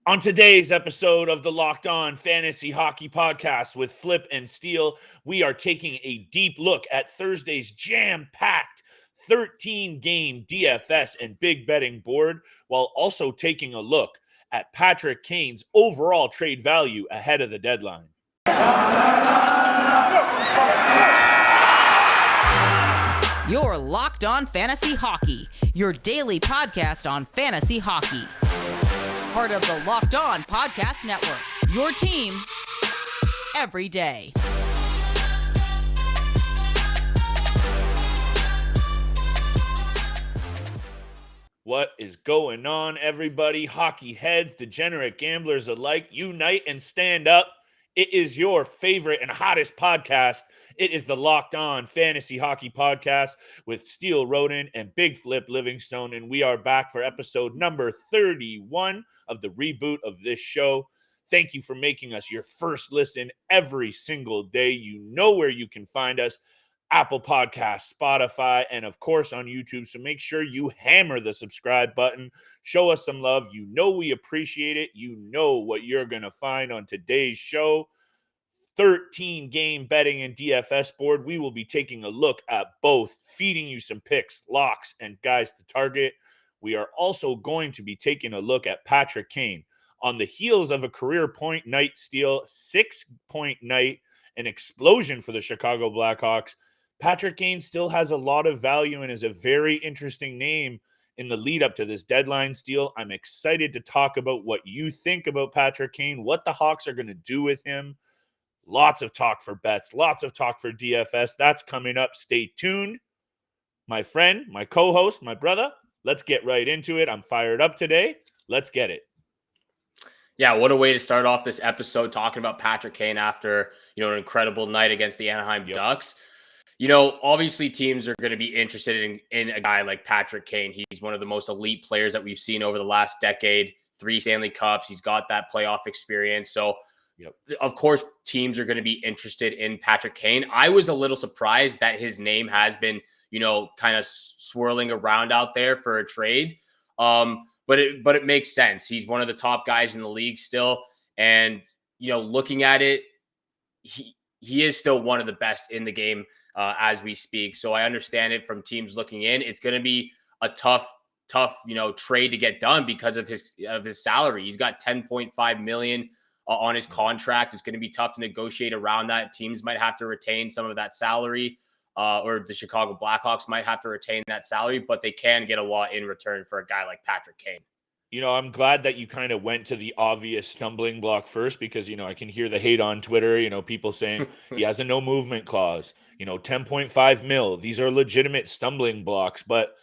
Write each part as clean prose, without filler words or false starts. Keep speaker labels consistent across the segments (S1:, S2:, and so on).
S1: On today's episode of the Locked On Fantasy Hockey Podcast with Flip and Steele, we are taking a deep look at Thursday's jam-packed 13-game DFS and big betting board, while also taking a look at Patrick Kane's overall trade value ahead of the deadline.
S2: You're Locked On Fantasy Hockey, your daily podcast on fantasy hockey. Part of the Locked On Podcast Network, your team every day.
S1: What is going on, everybody? Hockey heads, degenerate gamblers alike, unite and stand up. It is your favorite and hottest podcast. It is the Locked On Fantasy Hockey Podcast with Steele Roden and Big Flip Livingstone, and we are back for episode number 31 of the reboot of this show. Thank you for making us your first listen every single day. You know where you can find us: Apple Podcasts, Spotify, and of course on YouTube. So make sure you hammer the subscribe button. Show us some love. You know we appreciate it. You know what you're going to find on today's show. 13-game betting and DFS board. We will be taking a look at both, feeding you some picks, locks, and guys to target. We are also going to be taking a look at Patrick Kane. On the heels of a career point night steal, 6-point night, an explosion for the Chicago Blackhawks, Patrick Kane still has a lot of value and is a very interesting name in the lead up to this deadline steal. I'm excited to talk about what you think about Patrick Kane, what the Hawks are going to do with him. Lots of talk for bets, lots of talk for DFS. That's coming up. Stay tuned. My friend, my co-host, my brother, let's get right into it. I'm fired up today. Let's get it.
S3: Yeah, what a way to start off this episode talking about Patrick Kane after, an incredible night against the Anaheim Ducks. Obviously teams are going to be interested in a guy like Patrick Kane. He's one of the most elite players that we've seen over the last decade. 3 Stanley Cups. He's got that playoff experience. So, of course, teams are going to be interested in Patrick Kane. I was a little surprised that his name has been, kind of swirling around out there for a trade. But it makes sense. He's one of the top guys in the league still. And, looking at it, he is still one of the best in the game as we speak. So I understand it from teams looking in. It's going to be a tough, trade to get done because of his salary. He's got $10.5 million on his contract. It's going to be tough to negotiate around that. Teams might have to retain some of that salary, or the Chicago Blackhawks might have to retain that salary, but they can get a lot in return for a guy like Patrick Kane.
S1: I'm glad that you kind of went to the obvious stumbling block first because, I can hear the hate on Twitter, people saying he has a no movement clause, 10.5 mil. These are legitimate stumbling blocks, but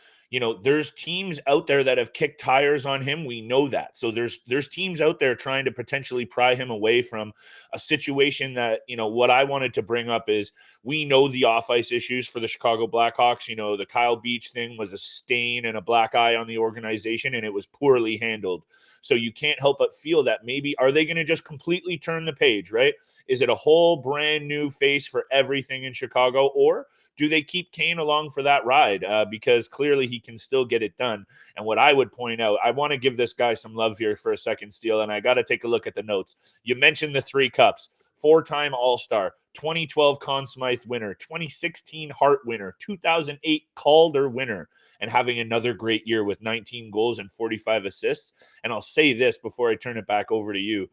S1: there's teams out there that have kicked tires on him. We know that. So there's teams out there trying to potentially pry him away from a situation that, what I wanted to bring up is we know the off-ice issues for the Chicago Blackhawks. The Kyle Beach thing was a stain and a black eye on the organization, and it was poorly handled. So you can't help but feel that maybe, are they going to just completely turn the page, right? Is it a whole brand new face for everything in Chicago, or do they keep Kane along for that ride? Because clearly he can still get it done. And what I would point out, I want to give this guy some love here for a second, Steele, and I got to take a look at the notes. You mentioned the 3 cups, 4-time All-Star, 2012 Conn Smythe winner, 2016 Hart winner, 2008 Calder winner, and having another great year with 19 goals and 45 assists. And I'll say this before I turn it back over to you.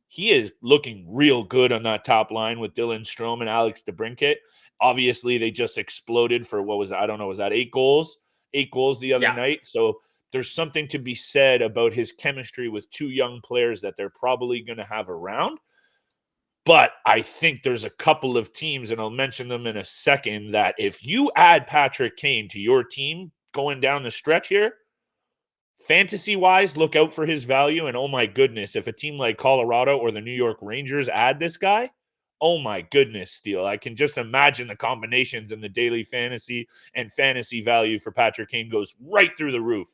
S1: He is looking real good on that top line with Dylan Strome and Alex DeBrincat. Obviously, they just exploded for, what was that? I don't know. Was that 8 goals? 8 goals the other night. So there's something to be said about his chemistry with 2 young players that they're probably going to have around. But I think there's a couple of teams, and I'll mention them in a second, that if you add Patrick Kane to your team going down the stretch here, fantasy-wise, look out for his value. And oh my goodness, if a team like Colorado or the New York Rangers add this guy, oh my goodness, Steele. I can just imagine the combinations in the daily fantasy and fantasy value for Patrick Kane goes right through the roof.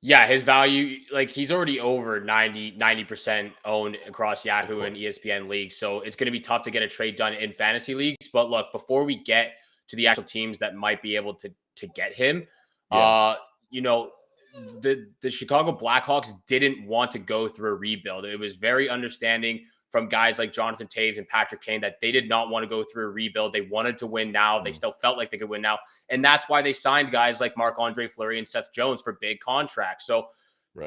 S3: Yeah, his value, he's already over 90% owned across Yahoo and ESPN leagues. So it's going to be tough to get a trade done in fantasy leagues. But look, before we get to the actual teams that might be able to get him, the Chicago Blackhawks didn't want to go through a rebuild. It was very understanding from guys like Jonathan Toews and Patrick Kane that they did not want to go through a rebuild. They wanted to win now. They still felt like they could win now. And that's why they signed guys like Marc-Andre Fleury and Seth Jones for big contracts. So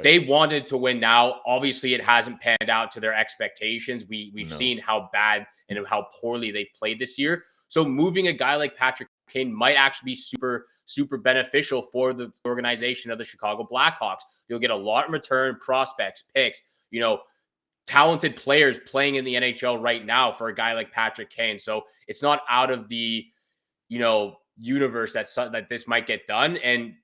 S3: they wanted to win now. Obviously, it hasn't panned out to their expectations. We've seen how bad and how poorly they've played this year. So moving a guy like Patrick Kane might actually be super beneficial for the organization of the Chicago Blackhawks. You'll get a lot in return, prospects, picks, talented players playing in the NHL right now for a guy like Patrick Kane. So it's not out of the, universe that this might get done. And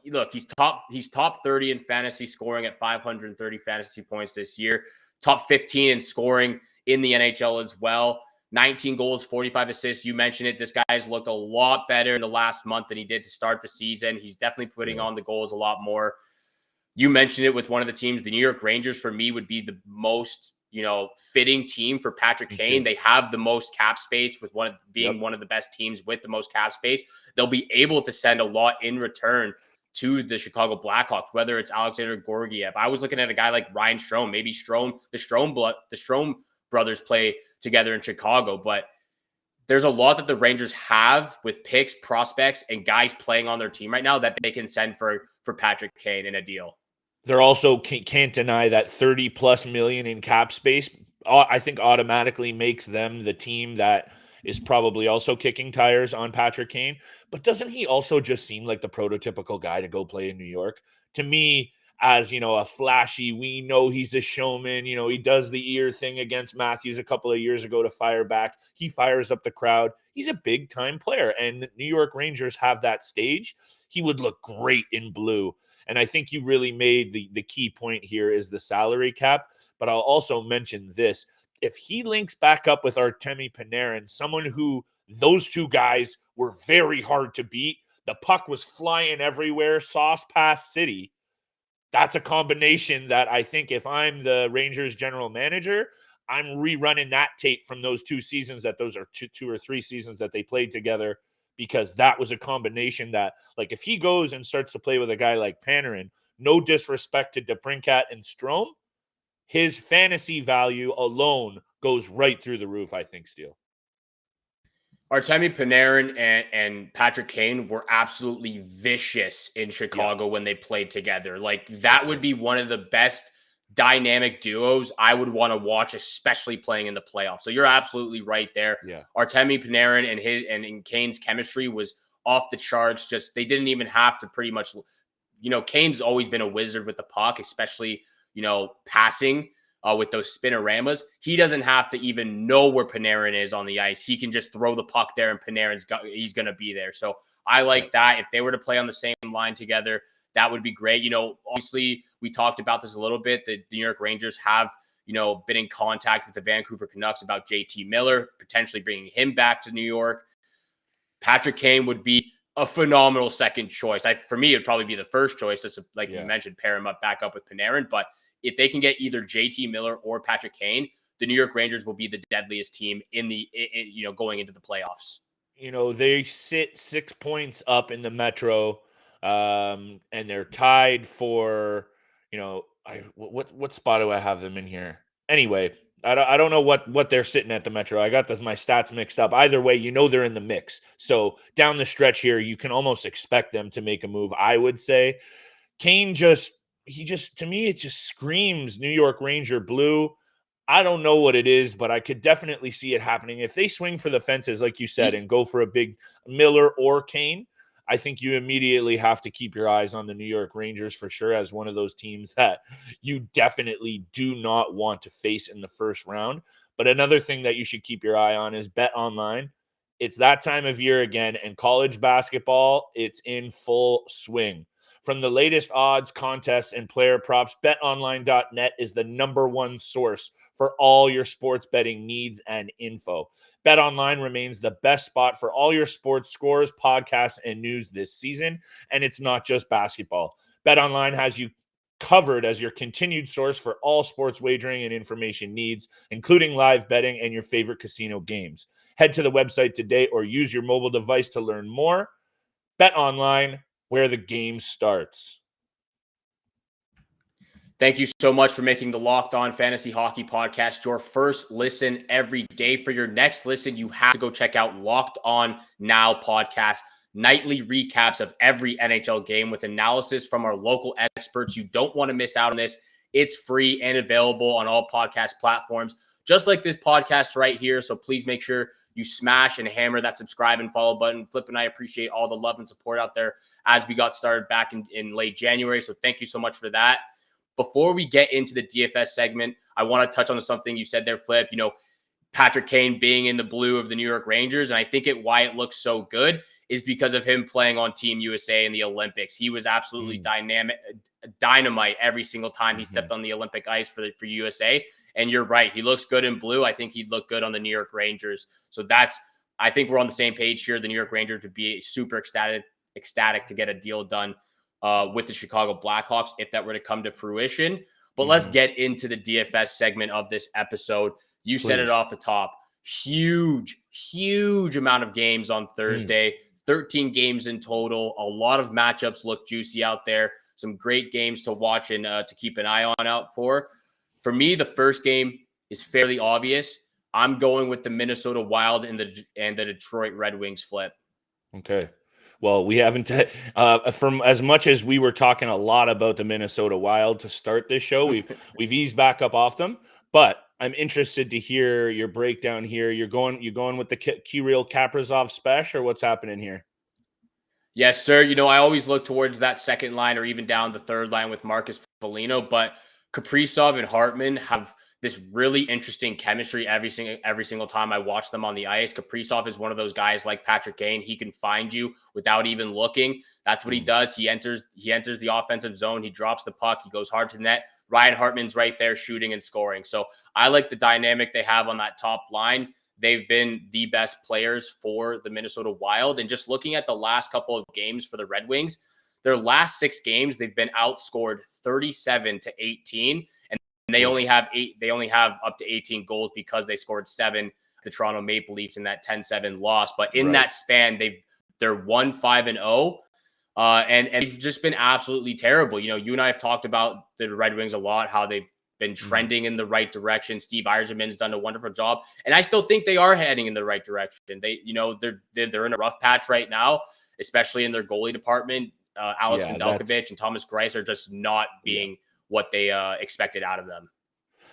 S3: look, he's top 30 in fantasy scoring at 530 fantasy points this year, top 15 in scoring in the NHL as well. 19 goals, 45 assists. You mentioned it. This guy's looked a lot better in the last month than he did to start the season. He's definitely putting on the goals a lot more. You mentioned it with one of the teams. The New York Rangers, for me, would be the most, fitting team for Patrick Kane. They have the most cap space with one of the best teams with the most cap space. They'll be able to send a lot in return to the Chicago Blackhawks, whether it's Alexander Georgiev. I was looking at a guy like Ryan Strome. Maybe the Strome brothers play together in Chicago, but there's a lot that the Rangers have with picks, prospects, and guys playing on their team right now that they can send for Patrick Kane in a deal.
S1: They're also can't deny that 30 plus million in cap space, I think, automatically makes them the team that is probably also kicking tires on Patrick Kane. But doesn't he also just seem like the prototypical guy to go play in New York? To me, as a flashy, we know he's a showman. He does the ear thing against Matthews a couple of years ago to fire back. He fires up the crowd. He's a big time player, and the New York Rangers have that stage. He would look great in blue. And I think you really made the key point here is the salary cap. But I'll also mention this. If he links back up with Artemi Panarin, someone who those two guys were very hard to beat, the puck was flying everywhere, sauce pass city. That's a combination that I think if I'm the Rangers general manager, I'm rerunning that tape from those 2 seasons, that those are two or three seasons that they played together, because that was a combination that, like, if he goes and starts to play with a guy like Panarin, no disrespect to DeBrincat and Strome, his fantasy value alone goes right through the roof, I think, Steele.
S3: Artemi Panarin and Patrick Kane were absolutely vicious in Chicago when they played together. Like, that would be one of the best dynamic duos I would want to watch, especially playing in the playoffs. So you're absolutely right there.
S1: Yeah.
S3: Artemi Panarin and Kane's chemistry was off the charts. Just, they didn't even have to pretty much, Kane's always been a wizard with the puck, especially, passing with those spinoramas. He doesn't have to even know where Panarin is on the ice. He can just throw the puck there and he's going to be there. So I like that. If they were to play on the same line together, that would be great. Obviously, we talked about this a little bit. The New York Rangers have, been in contact with the Vancouver Canucks about JT Miller, potentially bringing him back to New York. Patrick Kane would be a phenomenal second choice. For me, it'd probably be the first choice. You mentioned, pair him back up with Panarin. But if they can get either JT Miller or Patrick Kane, the New York Rangers will be the deadliest team going into the playoffs.
S1: They sit 6 points up in the Metro. And they're tied for, what spot do I have them in here? Anyway, I don't know what they're sitting at the Metro. I got my stats mixed up. Either way, they're in the mix. So down the stretch here, you can almost expect them to make a move, I would say. Kane to me, it just screams New York Ranger blue. I don't know what it is, but I could definitely see it happening. If they swing for the fences, like you said, and go for a big Miller or Kane, I think you immediately have to keep your eyes on the New York Rangers for sure, as one of those teams that you definitely do not want to face in the first round. But another thing that you should keep your eye on is BetOnline. It's that time of year again, and college basketball, it's in full swing. From the latest odds, contests, and player props, betonline.net is the #1 source for all your sports betting needs and info. BetOnline remains the best spot for all your sports scores, podcasts, and news this season. And it's not just basketball. BetOnline has you covered as your continued source for all sports wagering and information needs, including live betting and your favorite casino games. Head to the website today or use your mobile device to learn more. BetOnline, where the game starts.
S3: Thank you so much for making the Locked On Fantasy Hockey Podcast your first listen every day. For your next listen, you have to go check out Locked On Now Podcast, nightly recaps of every NHL game with analysis from our local experts. You don't want to miss out on this. It's free and available on all podcast platforms, just like this podcast right here. So please make sure you smash and hammer that subscribe and follow button. Flip and I appreciate all the love and support out there as we got started back in late January. So thank you so much for that. Before we get into the DFS segment, I want to touch on something you said there, Flip. Patrick Kane being in the blue of the New York Rangers. And I think why it looks so good is because of him playing on Team USA in the Olympics. He was absolutely dynamite every single time he stepped on the Olympic ice for USA. And you're right. He looks good in blue. I think he'd look good on the New York Rangers. So I think we're on the same page here. The New York Rangers would be super ecstatic to get a deal done with the Chicago Blackhawks if that were to come to fruition. But let's get into the DFS segment of this episode. You said it off the top. Huge amount of games on Thursday. 13 games in total. A lot of matchups look juicy out there. Some great games to watch and to keep an eye out for. For me, the first game is fairly obvious. I'm going with the Minnesota Wild and the Detroit Red Wings, Flip.
S1: Okay. Well, we haven't from as much as we were talking a lot about the Minnesota Wild to start this show, we've eased back up off them, but I'm interested to hear your breakdown here. You're going with the Kirill Kaprizov special, or what's happening here?
S3: Yes, sir. I always look towards that second line or even down the third line with Marcus Foligno, but Kaprizov and Hartman have this really interesting chemistry every single time I watch them on the ice. Kaprizov is one of those guys like Patrick Kane. He can find you without even looking. That's what he does. He enters the offensive zone. He drops the puck. He goes hard to the net. Ryan Hartman's right there shooting and scoring. So I like the dynamic they have on that top line. They've been the best players for the Minnesota Wild. And just looking at the last couple of games for the Red Wings, their last 6 games, they've been outscored 37-18. And they only have up to 18 goals because they scored 7 the Toronto Maple Leafs in that 10-7 loss. But in that span, they're 1-5-0. And they've just been absolutely terrible. You and I have talked about the Red Wings a lot, how they've been trending in the right direction. Steve Yzerman's done a wonderful job. And I still think they are heading in the right direction. They're in a rough patch right now, especially in their goalie department. Alex Nedeljkovic and Thomas Greiss are just not being what they expected out of them.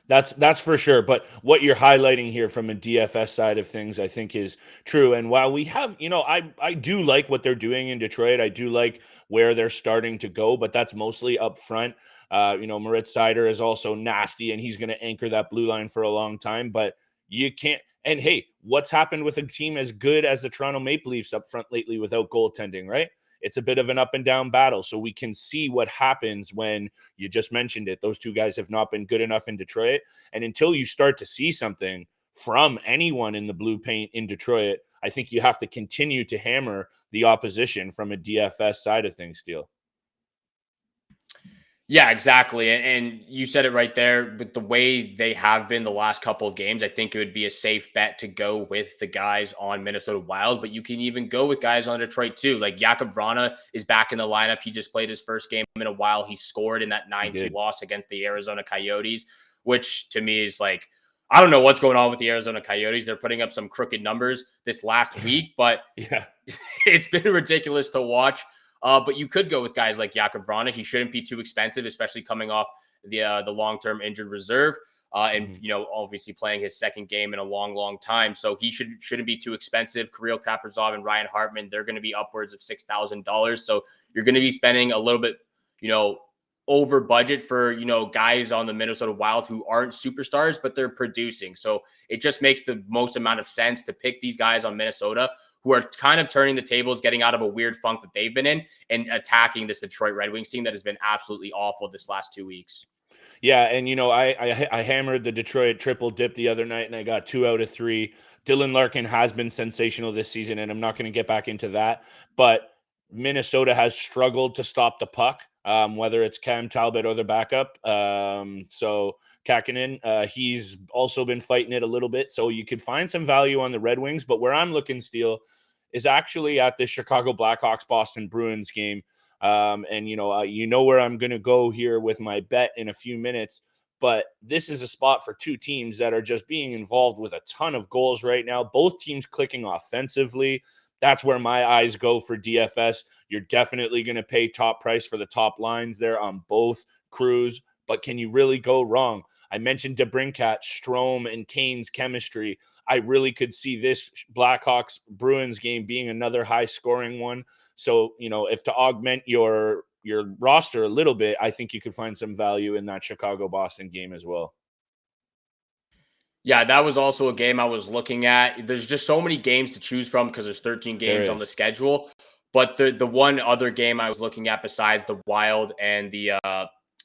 S1: That's for sure. But what you're highlighting here from a DFS side of things, I think is true. And while we have, I do like what they're doing in Detroit. I do like where they're starting to go, but that's mostly up front. Moritz Seider is also nasty, and he's going to anchor that blue line for a long time. But you can't. And hey, what's happened with a team as good as the Toronto Maple Leafs up front lately without goaltending, right? It's a bit of an up and down battle. So we can see what happens when you just mentioned it. Those two guys have not been good enough in Detroit. And until you start to see something from anyone in the blue paint in Detroit, I think you have to continue to hammer the opposition from a DFS side of things, Steele.
S3: Yeah, exactly. And you said it right there. With the way they have been the last couple of games, I think it would be a safe bet to go with the guys on Minnesota Wild, but you can even go with guys on Detroit too. Like Jakub Vrana is back in the lineup. He just played his first game in a while. He scored in that 9-2 loss against the Arizona Coyotes, which to me is like, I don't know what's going on with the Arizona Coyotes. They're putting up some crooked numbers this last week, but it's been ridiculous to watch. But you could go with guys like Jakub Vrana. He shouldn't be too expensive, especially coming off the long-term injured reserve and obviously playing his second game in a long time. So he shouldn't be too expensive. Kirill Kaprizov and Ryan Hartman, they're going to be upwards of $6,000. So you're going to be spending a little bit, over budget for, guys on the Minnesota Wild who aren't superstars, but they're producing. So it just makes the most amount of sense to pick these guys on Minnesota who are kind of turning the tables, getting out of a weird funk that they've been in and attacking this Detroit Red Wings team that has been absolutely awful this last 2 weeks.
S1: Yeah, and I hammered the Detroit triple dip the other night, and I got 2 out of 3. Dylan Larkin has been sensational this season, and I'm not going to get back into that. But Minnesota has struggled to stop the puck, whether it's Cam Talbot or the backup. So Kakinen, he's also been fighting it a little bit. So you could find some value on the Red Wings. But where I'm looking, Steele, is actually at the Chicago Blackhawks Boston Bruins game. And you know where I'm going to go here with my bet in a few minutes. But this is a spot for two teams that are just being involved with a ton of goals right now. Both teams clicking offensively. That's where my eyes go for DFS. You're definitely going to pay top price for the top lines there on both crews. But can you really go wrong? I mentioned DeBrincat, Strome, and Kane's chemistry. I really could see this Blackhawks Bruins game being another high scoring one. So, if to augment your roster a little bit, I think you could find some value in that Chicago-Boston game as well.
S3: Yeah, that was also a game I was looking at. There's just so many games to choose from because there's 13 games on the schedule. But the one other game I was looking at besides the Wild and the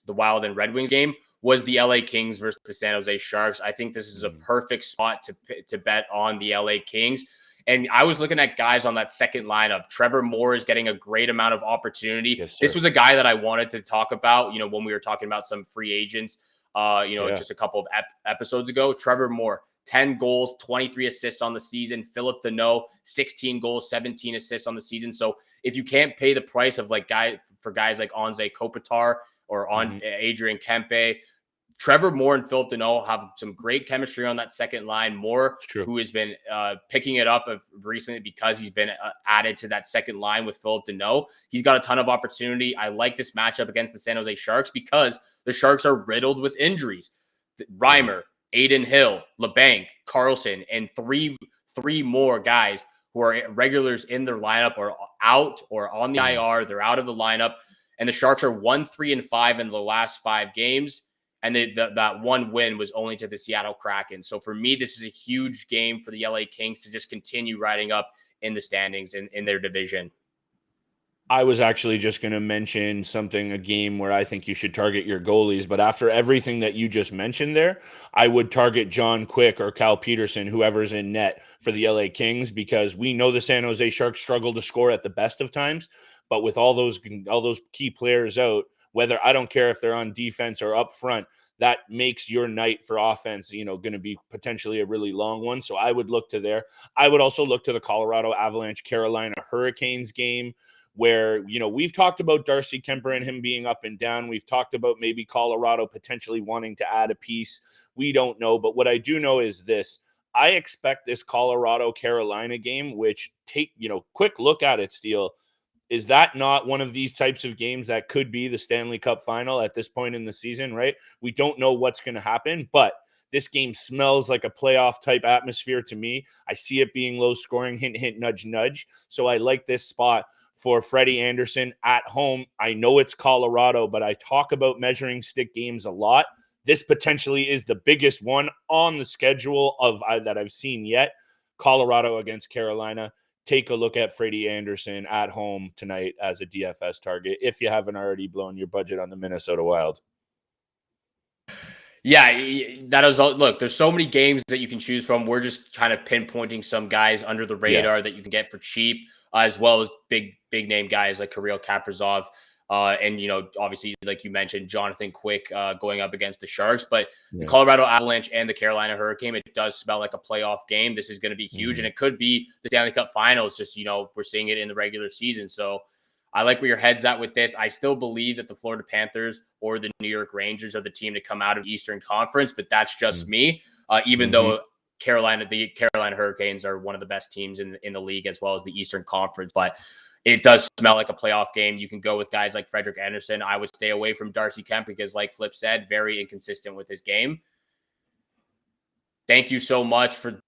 S3: Wild and Red Wings game was the LA Kings versus the San Jose Sharks. I think this is a perfect spot to bet on the LA Kings. And I was looking at guys on that second lineup. Trevor Moore is getting a great amount of opportunity.
S1: Yes,
S3: this was a guy that I wanted to talk about, when we were talking about some free agents, just a couple of episodes ago. Trevor Moore, 10 goals, 23 assists on the season. Philip Deneau, 16 goals, 17 assists on the season. So if you can't pay the price of guys like Anze Kopitar or on Adrian Kempe, Trevor Moore and Philip Deneau have some great chemistry on that second line. Moore, who has been picking it up recently because he's been added to that second line with Philip Deneau. He's got a ton of opportunity. I like this matchup against the San Jose Sharks because the Sharks are riddled with injuries. Reimer, Aiden Hill, LeBanc, Carlson, and three more guys who are regulars in their lineup are out or on the IR. They're out of the lineup. And the Sharks are 1-3-5 in the last 5 games. And that one win was only to the Seattle Kraken. So for me, this is a huge game for the LA Kings to just continue riding up in the standings in their division.
S1: I was actually just going to mention a game where I think you should target your goalies. But after everything that you just mentioned there, I would target John Quick or Cal Peterson, whoever's in net for the LA Kings, because we know the San Jose Sharks struggle to score at the best of times. But with all those key players out, whether I don't care if they're on defense or up front, that makes your night for offense, going to be potentially a really long one. So I would look to there. I would also look to the Colorado Avalanche, Carolina Hurricanes game where, we've talked about Darcy Kemper and him being up and down. We've talked about maybe Colorado potentially wanting to add a piece. We don't know. But what I do know is this. I expect this Colorado Carolina game, which quick look at it, Steele. Is that not one of these types of games that could be the Stanley Cup final at this point in the season, right? We don't know what's going to happen, but this game smells like a playoff type atmosphere to me. I see it being low scoring, hint, hint, nudge, nudge. So I like this spot for Freddie Anderson at home. I know it's Colorado, but I talk about measuring stick games a lot. This potentially is the biggest one on the schedule that I've seen yet. Colorado against Carolina. Take a look at Freddie Anderson at home tonight as a DFS target if you haven't already blown your budget on the Minnesota Wild.
S3: Yeah, that is all. Look, there's so many games that you can choose from. We're just kind of pinpointing some guys under the radar that you can get for cheap, as well as big name guys like Kirill Kaprizov. And, obviously, like you mentioned, Jonathan Quick going up against the Sharks. But the Colorado Avalanche and the Carolina Hurricane, it does smell like a playoff game. This is going to be huge. And it could be the Stanley Cup Finals. Just, we're seeing it in the regular season. So I like where your head's at with this. I still believe that the Florida Panthers or the New York Rangers are the team to come out of the Eastern Conference. But that's just me, even though the Carolina Hurricanes are one of the best teams in the league, as well as the Eastern Conference. But it does smell like a playoff game. You can go with guys like Frederik Andersen. I would stay away from Darcy Kemp because, like Flip said, very inconsistent with his game. Thank you so much for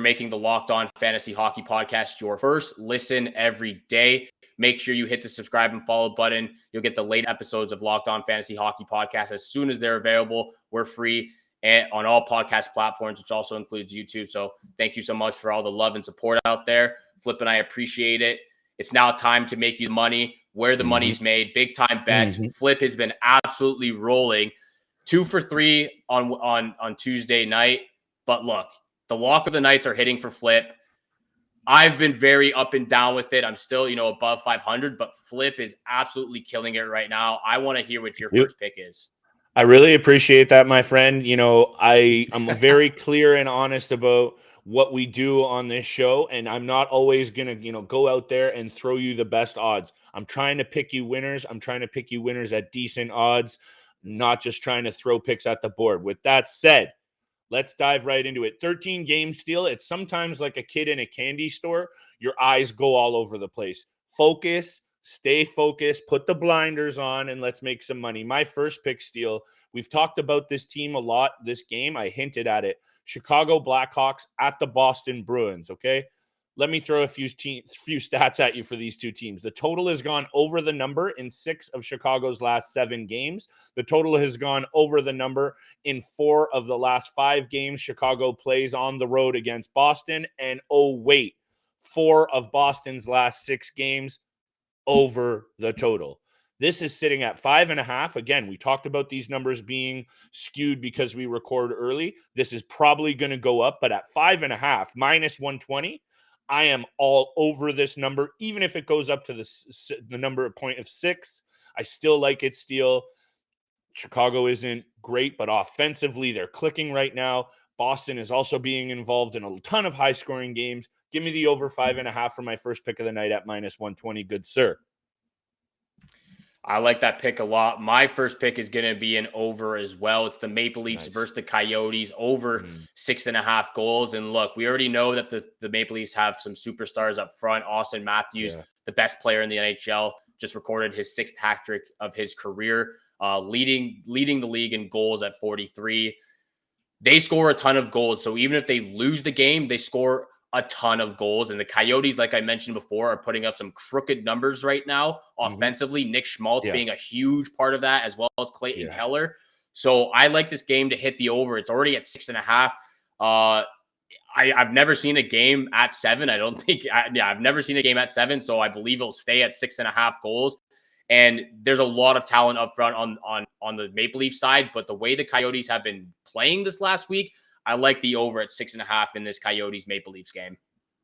S3: making the Locked On Fantasy Hockey Podcast your first listen every day. Make sure you hit the subscribe and follow button. You'll get the late episodes of Locked On Fantasy Hockey Podcast as soon as they're available. We're free and on all podcast platforms, which also includes YouTube. So thank you so much for all the love and support out there. Flip and I appreciate it. It's now time to make you money where the money's made. Big time bets. Flip has been absolutely rolling. 2 for 3 on Tuesday night. But look, the lock of the nights are hitting for Flip. I've been very up and down with it. I'm still, above 500, but Flip is absolutely killing it right now. I want to hear what your first pick is.
S1: I really appreciate that, my friend. I'm very clear and honest about what we do on this show, and I'm not always going to, go out there and throw you the best odds. I'm trying to pick you winners. I'm trying to pick you winners at decent odds, not just trying to throw picks at the board. With that said, let's dive right into it. 13 games steal. It's sometimes like a kid in a candy store. Your eyes go all over the place. Focus, stay focused, put the blinders on, and let's make some money. My first pick steal. We've talked about this team a lot this game. I hinted at it. Chicago Blackhawks at the Boston Bruins, okay? Let me throw a few stats at you for these two teams. The total has gone over the number in 6 of Chicago's last 7 games. The total has gone over the number in 4 of the last 5 games Chicago plays on the road against Boston. And oh, wait, 4 of Boston's last 6 games over the total. This is sitting at 5.5. Again, we talked about these numbers being skewed because we record early. This is probably going to go up, but at 5.5, minus 120, I am all over this number. Even if it goes up to the number point of 6, I still like it steal. Chicago isn't great, but offensively, they're clicking right now. Boston is also being involved in a ton of high-scoring games. Give me the over 5.5 for my first pick of the night at minus 120. Good sir.
S3: I like that pick a lot. My first pick is going to be an over as well. It's the Maple Leafs versus the Coyotes, over 6.5 goals. And look, we already know that the Maple Leafs have some superstars up front. Austin Matthews, the best player in the NHL, just recorded his 6th hat trick of his career, leading the league in goals at 43. They score a ton of goals. So even if they lose the game, they score a ton of goals. And the Coyotes, like I mentioned before, are putting up some crooked numbers right now offensively. Nick Schmaltz being a huge part of that, as well as Clayton Keller. So I like this game to hit the over. It's already at 6.5. I've never seen a game at 7. I've never seen a game at 7. So I believe it'll stay at 6.5 goals. And there's a lot of talent up front on the Maple Leaf side. But the way the Coyotes have been playing this last week, I like the over at 6.5 in this Coyotes Maple Leafs game.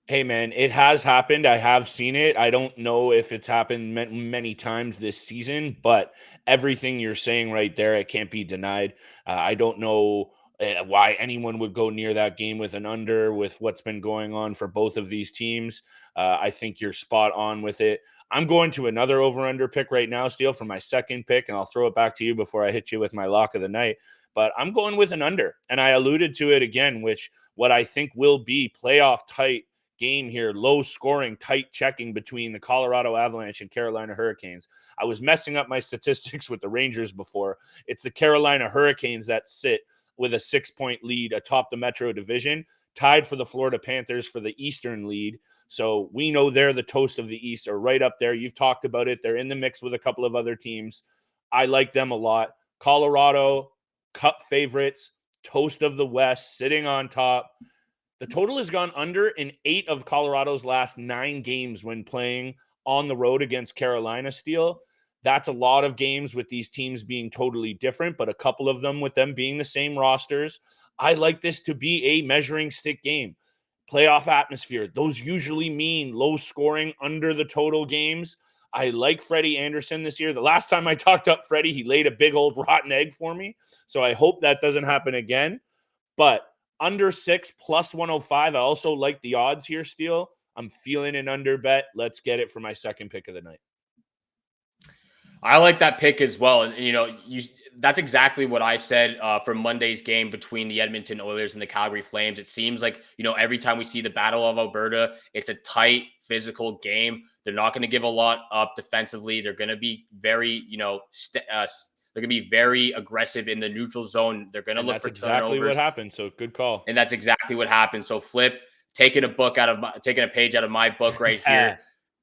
S1: Hey, man, it has happened. I have seen it. I don't know if it's happened many times this season, but everything you're saying right there, it can't be denied. I don't know why anyone would go near that game with an under with what's been going on for both of these teams. I think you're spot on with it. I'm going to another over-under pick right now, Steele, for my second pick, and I'll throw it back to you before I hit you with my lock of the night. But I'm going with an under, and I alluded to it again, which what I think will be playoff tight game here, low scoring, tight checking between the Colorado Avalanche and Carolina Hurricanes. I was messing up my statistics with the Rangers before. It's the Carolina Hurricanes that sit with a 6-point lead atop the Metro Division, tied for the Florida Panthers for the Eastern lead. So we know they're the toast of the East, are right up there. You've talked about it. They're in the mix with a couple of other teams. I like them a lot. Colorado, Cup favorites, toast of the West, sitting on top. The total has gone under in 8 of Colorado's last 9 games when playing on the road against Carolina. Steele. That's a lot of games with these teams being totally different, but a couple of them with them being the same rosters. I like this to be a measuring stick game. Playoff atmosphere. Those usually mean low scoring under the total games. I like Freddie Anderson this year. The last time I talked up Freddie, he laid a big old rotten egg for me. So I hope that doesn't happen again. But under 6 plus 105. I also like the odds here, Steele. I'm feeling an under bet. Let's get it for my second pick of the night.
S3: I like that pick as well. And, that's exactly what I said for Monday's game between the Edmonton Oilers and the Calgary Flames. It seems like, every time we see the Battle of Alberta, it's a tight, physical game. They're not going to give a lot up defensively. They're going to be very, they're going to be very aggressive in the neutral zone. They're going to look for turnovers. That's
S1: exactly what happened. So good call.
S3: And that's exactly what happened. So Flip, taking a page out of my book right here.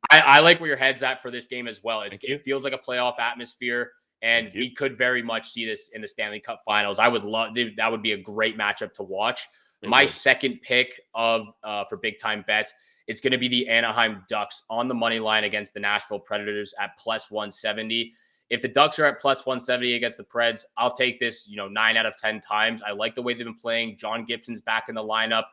S3: I like where your head's at for this game as well. It feels like a playoff atmosphere, and we could very much see this in the Stanley Cup Finals. I would love that. Would be a great matchup to watch. My second pick for big time bets, it's going to be the Anaheim Ducks on the money line against the Nashville Predators at plus 170. If the Ducks are at plus 170 against the Preds, I'll take this, 9 out of 10 times. I like the way they've been playing. John Gibson's back in the lineup.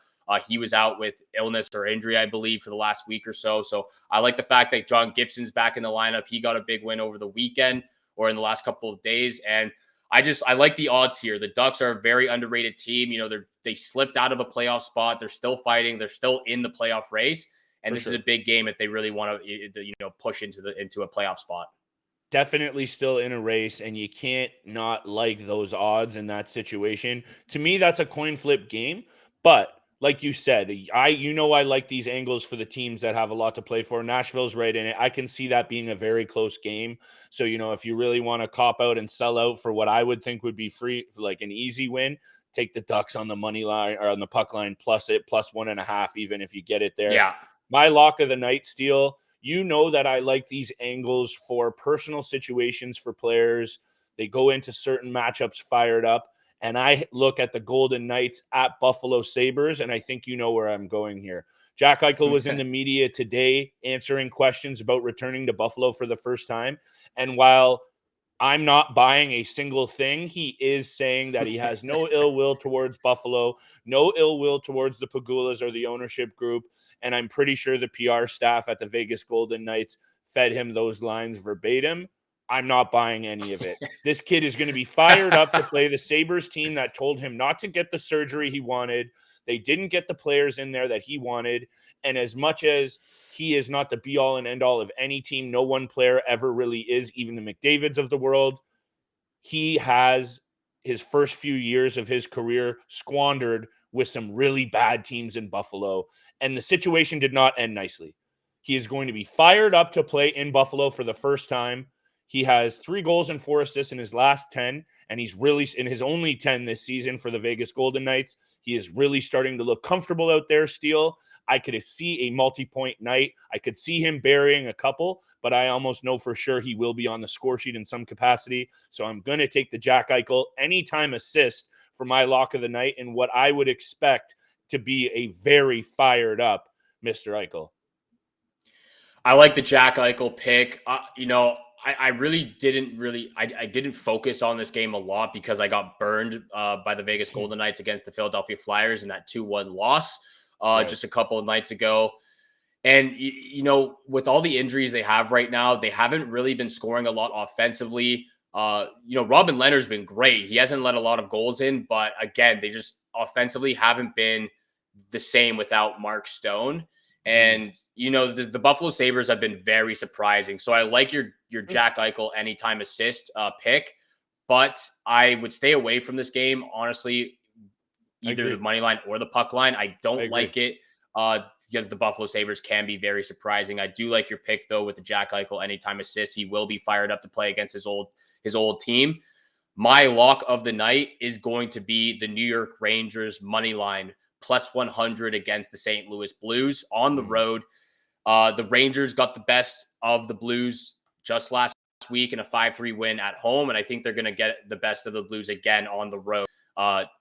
S3: He was out with illness or injury, I believe, for the last week or so. So I like the fact that John Gibson's back in the lineup. He got a big win over the weekend or in the last couple of days. And I like the odds here. The Ducks are a very underrated team. They slipped out of a playoff spot. They're still fighting. They're still in the playoff race. And this is a big game if they really want to, push into a playoff spot.
S1: Definitely still in a race, and you can't not like those odds in that situation. To me, that's a coin flip game. But like you said, I like these angles for the teams that have a lot to play for. Nashville's right in it. I can see that being a very close game. So, if you really want to cop out and sell out for what I would think would be free, like an easy win, take the Ducks on the money line or on the puck line, plus 1.5, even if you get it there.
S3: Yeah.
S1: My lock of the night, Steele. That I like these angles for personal situations for players. They go into certain matchups fired up. And I look at the Golden Knights at Buffalo Sabres, and I think you know where I'm going here. Jack Eichel was in the media today answering questions about returning to Buffalo for the first time. And while I'm not buying a single thing, he is saying that he has no ill will towards Buffalo, no ill will towards the Pagulas or the ownership group. And I'm pretty sure the PR staff at the Vegas Golden Knights fed him those lines verbatim. I'm not buying any of it. This kid is going to be fired up to play the Sabres team that told him not to get the surgery he wanted. They didn't get the players in there that he wanted. And as much as he is not the be-all and end-all of any team, no one player ever really is, even the McDavids of the world, he has his first few years of his career squandered with some really bad teams in Buffalo. And the situation did not end nicely. He is going to be fired up to play in Buffalo for the first time. He has 3 goals and 4 assists in his last 10, and he's really in his only 10 this season for the Vegas Golden Knights. He is really starting to look comfortable out there, Steele. I could see a multi-point night. I could see him burying a couple, but I almost know for sure he will be on the score sheet in some capacity. So I'm going to take the Jack Eichel anytime assist for my lock of the night and what I would expect to be a very fired up Mr. Eichel.
S3: I like the Jack Eichel pick. I really didn't focus on this game a lot because I got burned by the Vegas Golden Knights against the Philadelphia Flyers in that 2-1 loss just a couple of nights ago. And, with all the injuries they have right now, they haven't really been scoring a lot offensively. Robin Leonard's been great. He hasn't let a lot of goals in, but again, they just offensively haven't been the same without Mark Stone. And, the Buffalo Sabres have been very surprising. So I like your Jack Eichel anytime assist pick, but I would stay away from this game, honestly, either the money line or the puck line. I don't like it because the Buffalo Sabres can be very surprising. I do like your pick, though, with the Jack Eichel anytime assist. He will be fired up to play against his old team. My lock of the night is going to be the New York Rangers money line. Plus 100 against the St. Louis Blues on the road. The Rangers got the best of the Blues just last week in a 5-3 win at home, and I think they're going to get the best of the Blues again on the road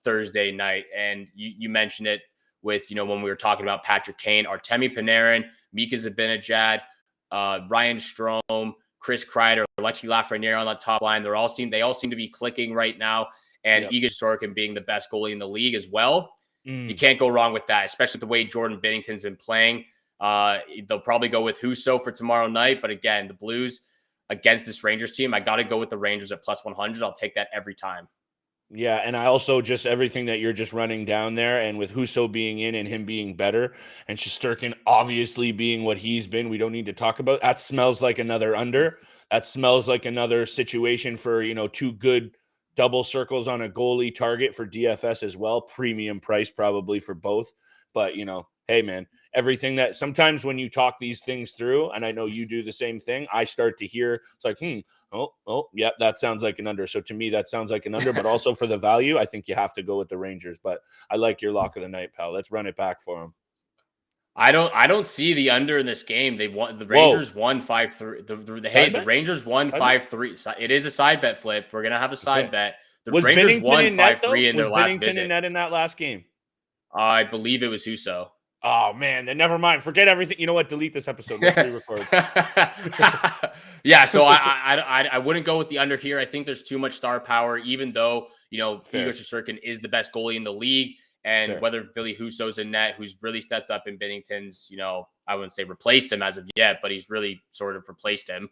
S3: Thursday night. And you mentioned it with, when we were talking about Patrick Kane, Artemi Panarin, Mika Zibanejad, Ryan Strome, Chris Kreider, Alexi Lafreniere on the top line. They all seem to be clicking right now, and Igor Shesterkin being the best goalie in the league as well. You can't go wrong with that, especially the way Jordan Binnington's been playing. They'll probably go with Husso for tomorrow night. But again, the Blues against this Rangers team, I got to go with the Rangers at plus 100. I'll take that every time.
S1: Yeah, and I also just everything that you're just running down there, and with Husso being in and him being better, and Shesterkin obviously being what he's been, we don't need to talk about. That smells like another under. That smells like another situation for, 2 good double circles on a goalie target for DFS as well. Premium price probably for both. But, hey, man, everything that sometimes when you talk these things through, and I know you do the same thing, I start to hear it's like, yep, that sounds like an under. So to me, that sounds like an under. But also for the value, I think you have to go with the Rangers. But I like your lock of the night, pal. Let's run it back for them.
S3: I don't see the under in this game. The Rangers won 5-3. The Rangers won 5-3. It is a side bet flip. We're gonna have a side bet. The Rangers won 5-3 in their last visit. Was Binnington in net in
S1: that last game?
S3: I believe it was Husso.
S1: Oh man, then never mind. Forget everything. You know what? Delete this episode. Let's re-record.
S3: Yeah, so I wouldn't go with the under here. I think there's too much star power, even though Igor Shesterkin is the best goalie in the league. And whether Billy Husso's in net, who's really stepped up in Binnington's, I wouldn't say replaced him as of yet, but he's really sort of replaced him.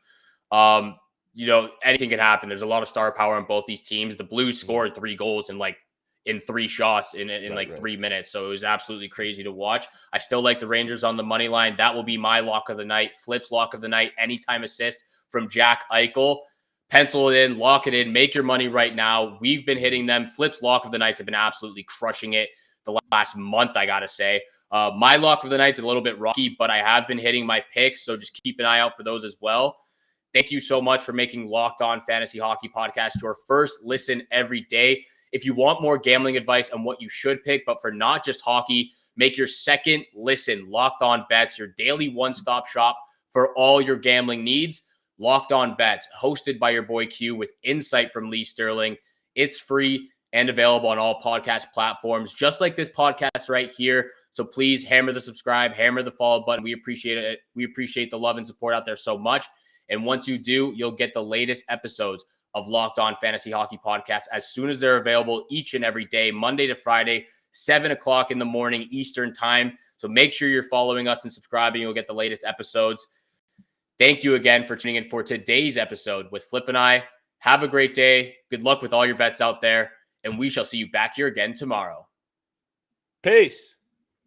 S3: anything can happen. There's a lot of star power on both these teams. The Blues scored 3 goals in 3 shots in 3 minutes. So it was absolutely crazy to watch. I still like the Rangers on the money line. That will be my lock of the night. Flip's lock of the night. Anytime assist from Jack Eichel. Pencil it in, lock it in, make your money right now. We've been hitting them. Flip's lock of the nights have been absolutely crushing it the last month, I got to say. My lock of the night's a little bit rocky, but I have been hitting my picks. So just keep an eye out for those as well. Thank you so much for making Locked On Fantasy Hockey Podcast your first listen every day. If you want more gambling advice on what you should pick, but for not just hockey, make your second listen Locked On Bets, your daily one-stop shop for all your gambling needs. Locked On Bets, hosted by your boy Q with insight from Lee Sterling. It's free and available on all podcast platforms, just like this podcast right here. So please hammer the subscribe, hammer the follow button. We appreciate it. We appreciate the love and support out there so much. And once you do, you'll get the latest episodes of Locked On Fantasy Hockey Podcast as soon as they're available each and every day, Monday to Friday, 7 o'clock in the morning Eastern time. So make sure you're following us and subscribing. You'll get the latest episodes. Thank you again for tuning in for today's episode with Flip and I. Have a great day. Good luck with all your bets out there. And we shall see you back here again tomorrow.
S1: Peace.